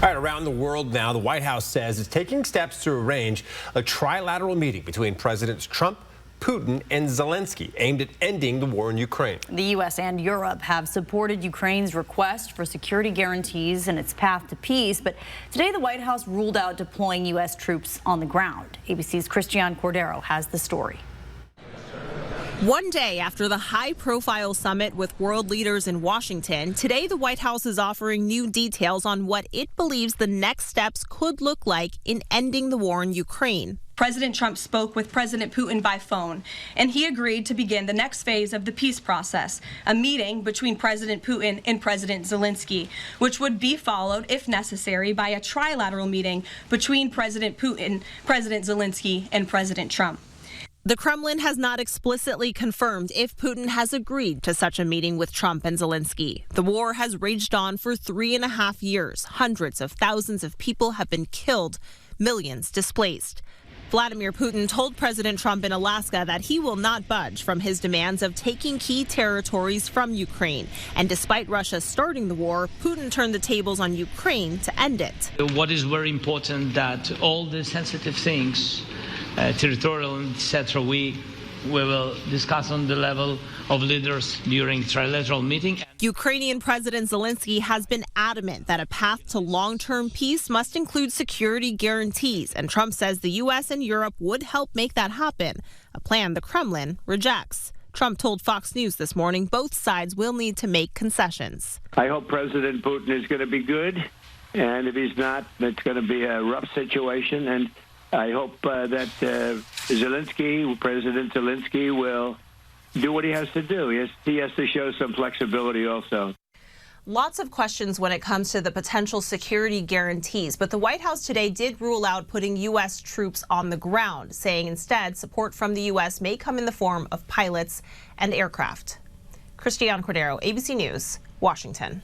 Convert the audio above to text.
All right, around the world now, the White House says it's taking steps to arrange a trilateral meeting between Presidents Trump, Putin, and Zelenskyy aimed at ending the war in Ukraine. The U.S. and Europe have supported Ukraine's request for security guarantees and its path to peace. But today, the White House ruled out deploying U.S. troops on the ground. ABC's Christiane Cordero has the story. One day after the high-profile summit with world leaders in Washington, today the White House is offering new details on what it believes the next steps could look like in ending the war in Ukraine. President Trump spoke with President Putin by phone, and he agreed to begin the next phase of the peace process, a meeting between President Putin and President Zelenskyy, which would be followed, if necessary, by a trilateral meeting between President Putin, President Zelenskyy, and President Trump. The Kremlin has not explicitly confirmed if Putin has agreed to such a meeting with Trump and Zelenskyy. The war has raged on for 3.5 years. Hundreds of thousands of people have been killed, millions displaced. Vladimir Putin told President Trump in Alaska that he will not budge from his demands of taking key territories from Ukraine. And despite Russia starting the war, Putin turned the tables on Ukraine to end it. What is very important that all the sensitive things, territorial, etc., we will discuss on the level of leaders during trilateral meeting. Ukrainian President Zelenskyy has been adamant that a path to long-term peace must include security guarantees, and Trump says the U.S. and Europe would help make that happen, a plan the Kremlin rejects. Trump told Fox News this morning both sides will need to make concessions. I hope President Putin is going to be good, and if he's not, it's going to be a rough situation, and I hope that President Zelenskyy will do what he has to do. He has to show some flexibility also. Lots of questions when it comes to the potential security guarantees, but the White House today did rule out putting U.S. troops on the ground, saying instead support from the U.S. may come in the form of pilots and aircraft. Christiane Cordero, ABC News, Washington.